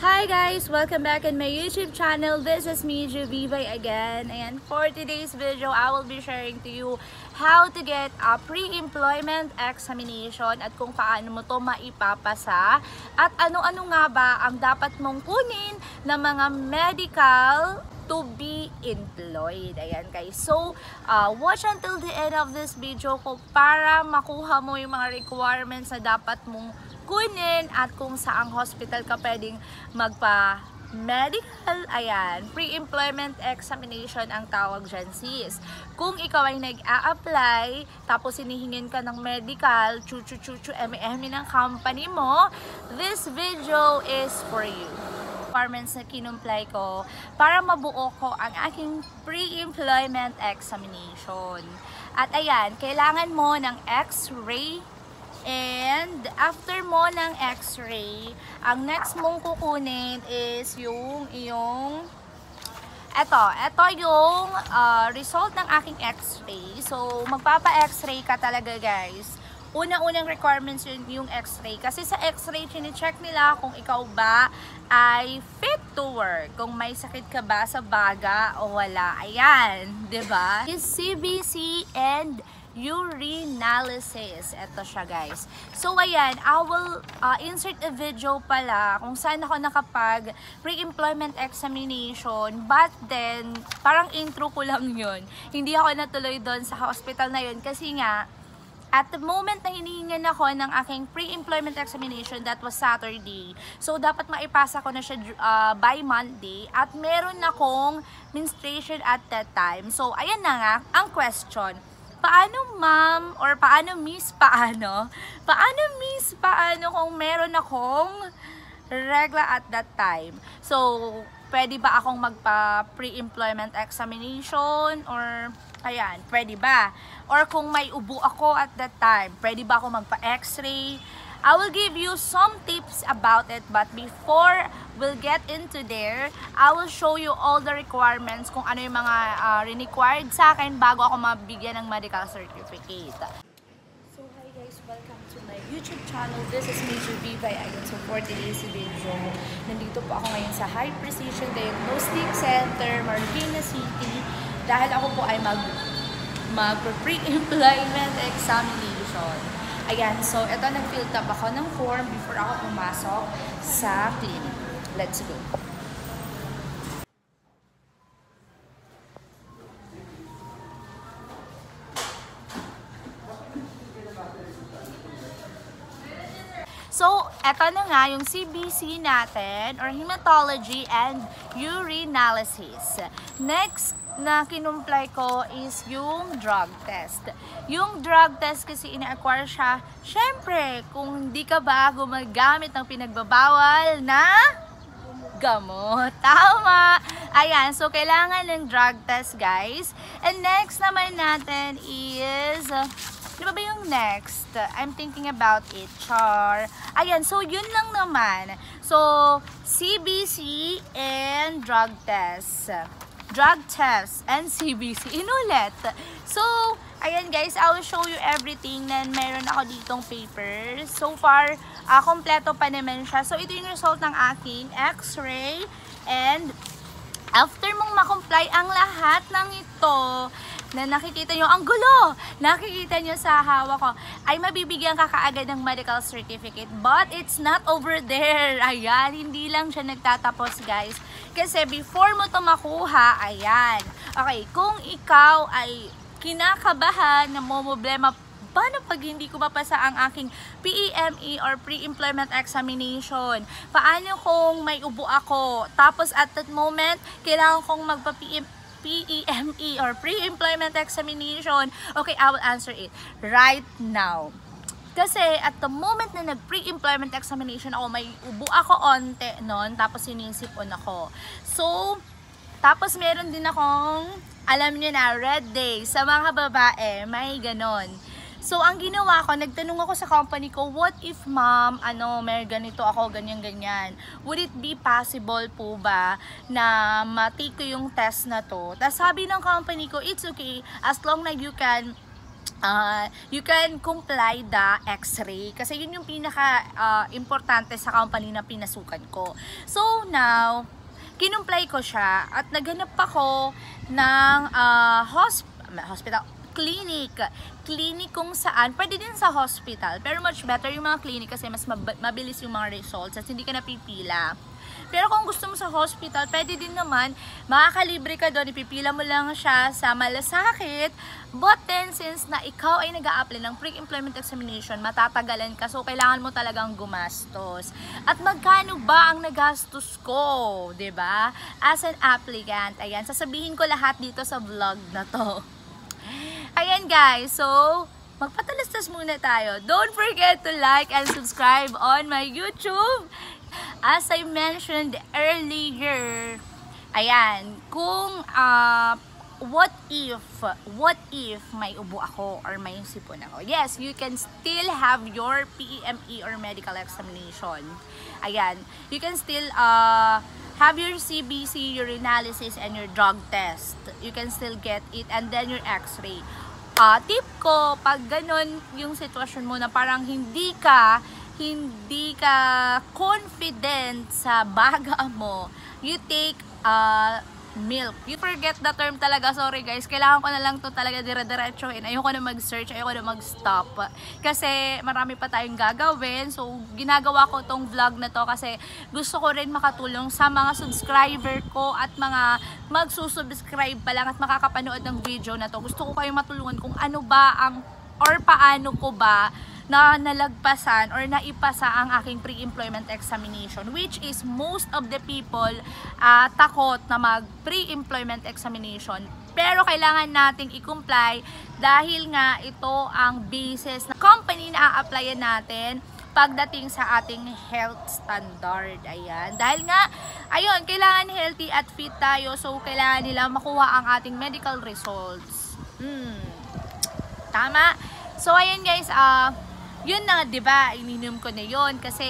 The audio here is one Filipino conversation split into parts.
Hi guys! Welcome back in my YouTube channel. This is me, Juvivay again. And for today's video, I will be sharing to you how to get a pre-employment examination at kung paano mo to maipapasa at ano-ano nga ba ang dapat mong kunin ng mga medical to be employed. Ayan guys. So, watch until the end of this video ko para makuha mo yung mga requirements na dapat mong kunin at kung saang hospital ka pwedeng magpa-medical. Ayan, pre-employment examination ang tawag dyan, sis. Kung ikaw ay nag-a-apply, tapos hinihingin ka ng medical, chuchu-chuchu, eme-eme ng company mo, this video is for you. Requirements na kinumply ko para mabuo ko ang aking pre-employment examination. At ayan, kailangan mo ng X-ray. And after mo ng X-ray, ang next mong kukunin is yung iyong ito yung result ng aking X-ray. So, magpapa-X-ray ka talaga guys. Unang-unang requirements yung X-ray. Kasi sa X-ray, chine-check nila kung ikaw ba ay fit to work. Kung may sakit ka ba sa baga o wala. Ayan, diba? Is CBC and urinalysis. Ito siya guys. So ayan, I will insert a video pala kung saan ako nakapag pre-employment examination, but then parang intro ko lang yun. Hindi ako natuloy doon sa hospital na yun kasi nga at the moment na hinihingan ako ng aking pre-employment examination, that was Saturday. So, dapat maipasa ko na siya by Monday. At meron akong menstruation at that time. So, ayan na nga, ang question. Paano ma'am, or paano miss, paano kung meron akong regla at that time? So, pwede ba akong magpa pre-employment examination? Or, ayan, pwede ba? Or kung may ubo ako at that time, pwede ba ako magpa-x-ray? I will give you some tips about it, but before we'll get into there, I will show you all the requirements kung ano yung mga required sa akin bago ako mabigyan ng medical certificate. So hi guys, welcome to my YouTube channel. This is me, Juvivay. Ayun, so for today's video, nandito po ako ngayon sa High Precision Diagnostic Center, Marikina City, dahil ako po ay mag-pre-employment examination. Ayan, so ito nag-fill up ako ng form before ako pumasok sa clinic. Let's go. So, eto na nga yung CBC natin or hematology and urinalysis. Next na kinumply ko is yung drug test. Yung drug test kasi ina-acquire siya, syempre, kung hindi ka ba gumagamit ng pinagbabawal na gamot. Tama! Ayan, so kailangan ng drug test guys. And next naman natin is, di ba yung next? I'm thinking about it, char. Ayan, so yun lang naman. So, CBC and drug test. Drug test and CBC. Inulit. So, ayan guys, I will show you everything na meron ako ditong papers. So far, kompleto pa naman siya. So, ito yung result ng aking X-ray. And, after mong makomply ang lahat ng ito, na nakikita nyo, ang gulo! Nakikita nyo sa hawak ko, ay mabibigyan ka kaagad ng medical certificate. But it's not over there. Ayan, hindi lang siya nagtatapos guys. Kasi before mo ito makuha, ayan. Okay, kung ikaw ay kinakabahan, namomblema, paano pag hindi ko mapasa ang aking PEME or pre-employment examination? Paano kung may ubo ako? Tapos at that moment, kailangan kong magpa-PEME or pre-employment examination. Okay, I will answer it right now. Kasi at the moment na nag-pre-employment examination ako, may ubo ako onte noon, tapos sinisipon ako. So, tapos meron din akong, alam niyo na, red day. Sa mga babae, may ganon. So, ang ginawa ko, nagtanong ako sa company ko, what if ma'am, may ganito ako, ganyan-ganyan. Would it be possible po ba na matake ko yung test na to? Tapos sabi ng company ko, it's okay, as long na you can you can comply the X-ray kasi yun yung pinaka importante sa company na pinasukan ko. So now, kinumply ko siya at naghanap ako ng hospital, clinic kung saan, pwede din sa hospital, pero much better yung mga clinic kasi mas mabilis yung mga results at hindi ka napipila. Pero kung gusto mo sa hospital, pwede din naman, makakalibre ka doon, ipipila mo lang siya sa malasakit, but then since na ikaw ay nag-a-apply ng pre-employment examination, matatagalan ka, so kailangan mo talagang gumastos. At magkano ba ang nagastos ko, 'di ba? As an applicant, ayan, sasabihin ko lahat dito sa vlog na to. Ayan guys, so magpatalastas muna tayo. Don't forget to like and subscribe on my YouTube. As I mentioned earlier, ayan, kung what if may ubo ako or may sipon ako? Yes, you can still have your PEME or medical examination. Ayan, you can still have your CBC, your urinalysis, and your drug test. You can still get it, and then your X-ray. Tip ko, pag ganun yung sitwasyon mo na parang hindi ka confident sa baga mo, you take milk. You forget the term talaga, sorry guys. Kailangan ko na lang to talaga dire-diretsuhin. Ayoko na mag-search, ayoko na mag-stop. Kasi marami pa tayong gagawin. So, ginagawa ko tong vlog na to kasi gusto ko rin makatulong sa mga subscriber ko at mga magsusubscribe pa lang at makakapanood ng video na to. Gusto ko kayong matulungan kung ano ba ang or paano ko ba na nalagpasan or naipasa ang aking pre-employment examination, which is most of the people takot na mag pre-employment examination, pero kailangan nating i-comply dahil nga ito ang basis na company na a-applyan natin pagdating sa ating health standard. Ayan, dahil nga ayun, kailangan healthy at fit tayo, so kailangan nila makuha ang ating medical results. Tama? So ayan guys, yun na, 'di ba? Ininom ko na 'yon kasi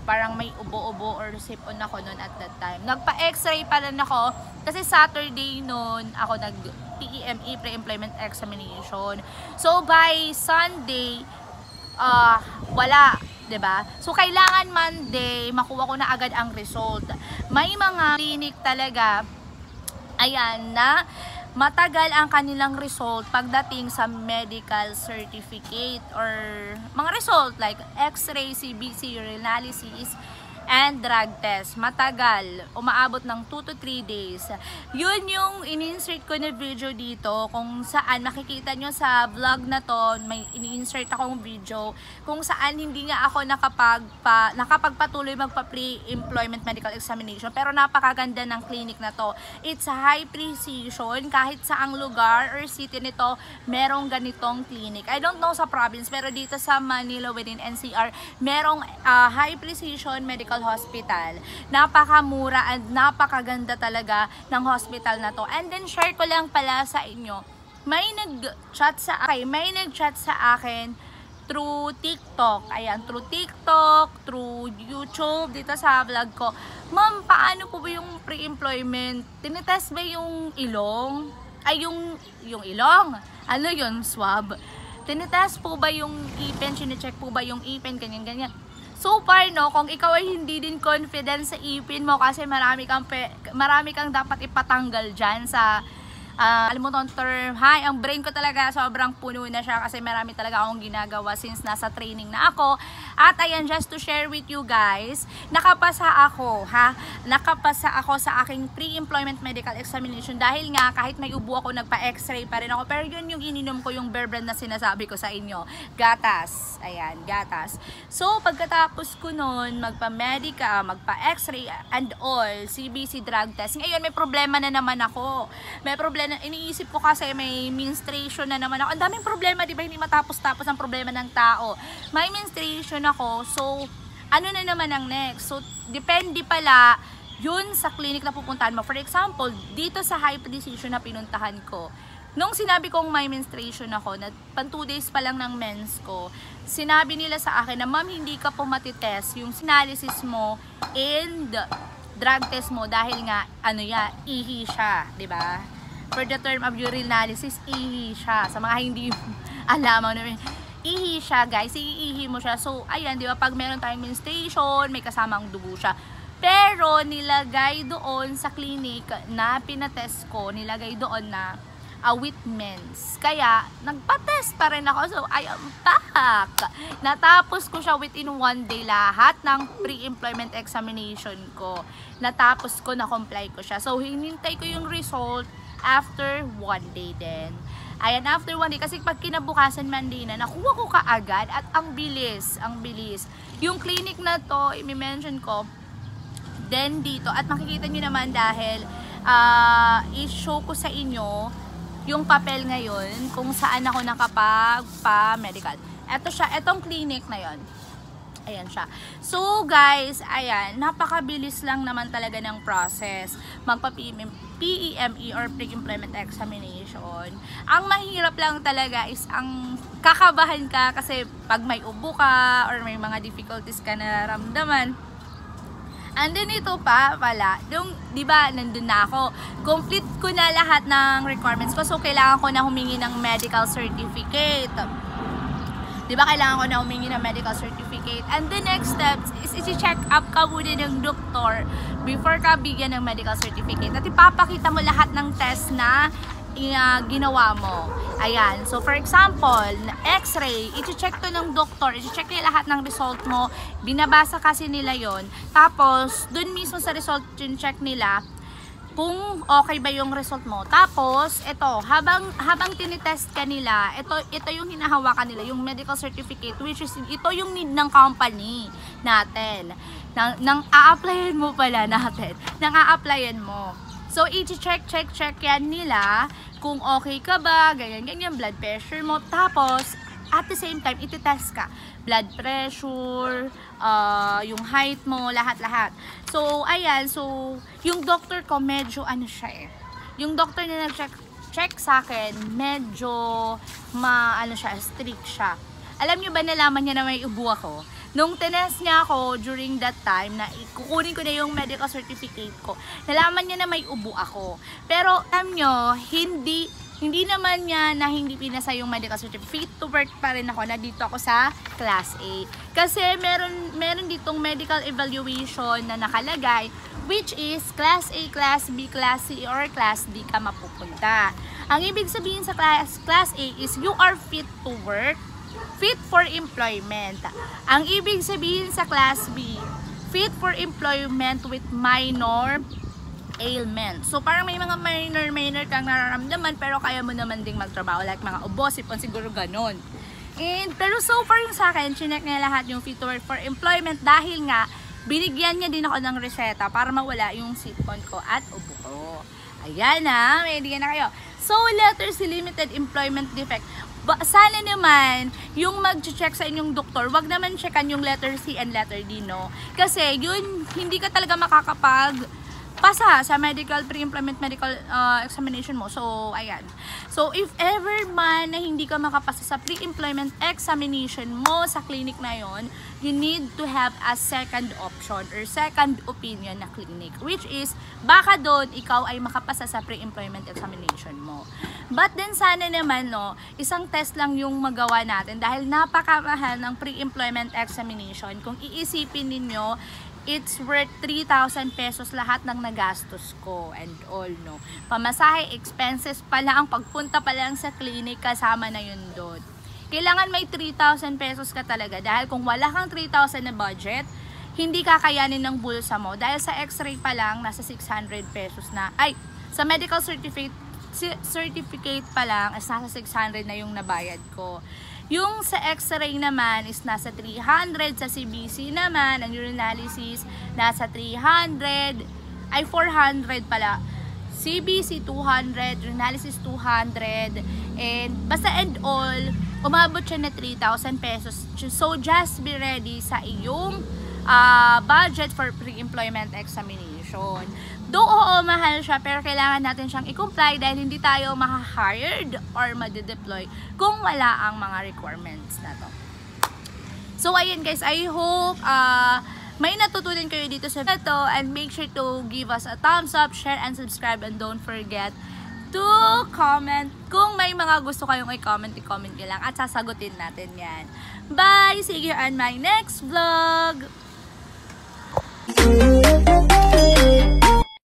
parang may ubo-ubo or sipon ako noon at that time. Nagpa-X-ray pa rin ako kasi Saturday noon ako nag-PEME pre-employment examination. So by Sunday wala, 'di ba? So kailangan Monday makuha ko na agad ang result. May mga clinic talaga ayan na matagal ang kanilang result pagdating sa medical certificate or mga result like X-ray, CBC, urinalysis, and drug test. Matagal. Umaabot ng 2 to 3 days. Yun yung in-insert ko na video dito kung saan makikita nyo sa vlog na to, may in-insert akong video kung saan hindi nga ako nakapagpatuloy magpa-pre-employment medical examination, pero napakaganda ng clinic na to. It's high precision. Kahit saang lugar or city nito, merong ganitong clinic. I don't know sa province, pero dito sa Manila within NCR, merong high precision medical hospital. Napakamura and napakaganda talaga ng hospital na to. And then share ko lang pala sa inyo, may nag-chat sa akin through TikTok. Ayan, through TikTok, through YouTube, dito sa vlog ko. Ma'am, paano po ba yung pre-employment? Tinitest ba yung ilong? Ay, yung ilong? Ano yun? Swab? Tinitest po ba yung ipin? Sine-check po ba yung ipin? Ganyan-ganyan. So far, no, kung ikaw ay hindi din confident sa ipin mo kasi marami kang dapat ipatanggal dyan sa alam mo tong term, ang brain ko talaga sobrang puno na siya kasi marami talaga akong ginagawa since nasa training na ako. At ayan, just to share with you guys, nakapasa ako sa aking pre-employment medical examination dahil nga kahit may ubo ako, nagpa-x-ray pa rin ako, pero yun yung ininom ko, yung Bear Brand na sinasabi ko sa inyo, gatas. Ayan, gatas. So pagkatapos ko nun, magpa-medica, magpa-x-ray and all, CBC drug test, ngayon may problema na naman ako. May problema, iniisip ko kasi may menstruation na naman ako. Ang daming problema, di ba? Hindi matapos-tapos ang problema ng tao. May menstruation ako, so ano na naman ang next? So depende pala yun sa clinic na pupuntahan mo. For example, dito sa high precision na pinuntahan ko, nung sinabi kong may menstruation ako, na pan 2 days pa lang ng mens ko, sinabi nila sa akin na, ma'am, hindi ka po matitest yung analysis mo and drug test mo dahil nga ihi siya, 'di ba? for the term of urinalysis, ihi siya. Sa mga hindi alam namin, ihi siya guys, iihi mo siya. So ayan, di ba, pag meron tayong menstruation, may kasamang dugo siya. Pero nilagay doon sa clinic na pinatest ko, nilagay doon na with mens. Kaya nagpa-test pa rin ako. So I am back. Natapos ko siya within 1 day lahat ng pre-employment examination ko. Natapos ko, na-comply ko siya. So hinintay ko yung result after 1 day din. Ayan, after 1 day, kasi pag kinabukasan Monday na, nakuha ko kaagad at ang bilis, ang bilis. Yung clinic na to, i-mention ko, then dito, at makikita nyo naman dahil i-show ko sa inyo yung papel ngayon kung saan ako nakapagpa-medical. Ito siya, itong clinic na yon. Ayan siya. So guys, ayan, napakabilis lang naman talaga ng process. Magpa-PEME or pre-employment examination. Ang mahirap lang talaga is ang kakabahan ka kasi pag may ubo ka or may mga difficulties ka nararamdaman. And then ito pa pala, yung, di ba, nandun na ako. Complete ko na lahat ng requirements ko. So, kailangan ko na humingi ng medical certificate. Di ba, kailangan ko na humingi ng medical certificate. And the next steps is i-check up ka muna ng doktor before ka bigyan ng medical certificate. At ipapakita mo lahat ng test na ginawa mo. Ayan. So, for example, x-ray, i-check to ng doktor, i-check nila lahat ng result mo, binabasa kasi nila yon. Tapos, dun mismo sa result, check nila kung okay ba yung result mo. Tapos, ito, habang tinitest ka nila, ito yung hinahawakan nila, yung medical certificate, which is, ito yung need ng company natin. Nang a-applyan mo pala natin. Nang a-applyan mo. So, i-check yan nila kung okay ka ba, ganyan, blood pressure mo. Tapos, at the same time, iti-test ka. Blood pressure, yung height mo, lahat-lahat. So, ayan. So, yung doctor ko, medyo ano siya eh. Yung doctor na nag-check sa akin, medyo strict siya. Alam nyo ba, nalaman niya na may ubo ako? Nung tinest niya ako during that time na kukunin ko na yung medical certificate ko, nalaman niya na may ubo ako. Pero alam nyo, hindi naman niya na hindi pinasa yung medical certificate. Fit to work pa rin ako na dito ako sa Class A. Kasi meron ditong medical evaluation na nakalagay, which is Class A, Class B, Class C, or Class D ka mapupunta. Ang ibig sabihin sa Class A is you are fit to work, fit for employment. Ang ibig sabihin sa Class B, fit for employment with minor ailment. So parang may mga minor kang nararamdaman pero kaya mo naman ding magtrabaho, like mga ubo, sipon, siguro ganon. Pero so far yung sa akin, chinek niya lahat yung fit to work for employment dahil nga binigyan niya din ako ng reseta para mawala yung sipon ko at ubo ko. Ayan na, may diyan na kayo. So letter C, limited employment defect. Sana naman, yung mag-check sa inyong doktor, wag naman checkan yung letter C and letter D, no? Kasi yun, hindi ka talaga makakapag-pasa sa pre-employment medical examination mo. So, ayan. So, if ever man na hindi ka makapasa sa pre-employment examination mo sa clinic na yon, you need to have a second option or second opinion na clinic, which is, baka doon ikaw ay makapasa sa pre-employment examination mo. But then sana naman, no, isang test lang yung magawa natin dahil napakamahal ng pre-employment examination. Kung iisipin ninyo, it's worth 3,000 pesos lahat ng nagastos ko and all, no. Pamasahe, expenses pa lang, pagpunta pa lang sa clinic, kasama na yun doon. Kailangan may 3,000 pesos ka talaga dahil kung wala kang 3,000 na budget, hindi kakayanin ng bulsa mo. Dahil sa x-ray pa lang, nasa 600 pesos na. Ay, sa medical certificate pa lang is nasa 600 na yung nabayad ko. Yung sa x-ray naman is nasa 300, sa CBC naman, ang urinalysis, nasa 300, ay 400 pala. CBC 200, urinalysis 200, and basta and all, umabot siya na 3,000 pesos. So just be ready sa iyong budget for pre-employment examination. Though oo, mahal siya, pero kailangan natin siyang i-comply dahil hindi tayo maka-hired or madi-deploy kung wala ang mga requirements na to. So ayun guys, I hope may natutunan kayo dito sa video and make sure to give us a thumbs up, share, and subscribe, and don't forget to comment. Kung may mga gusto kayong i-comment nyo lang at sasagutin natin yan. Bye! See you on my next vlog!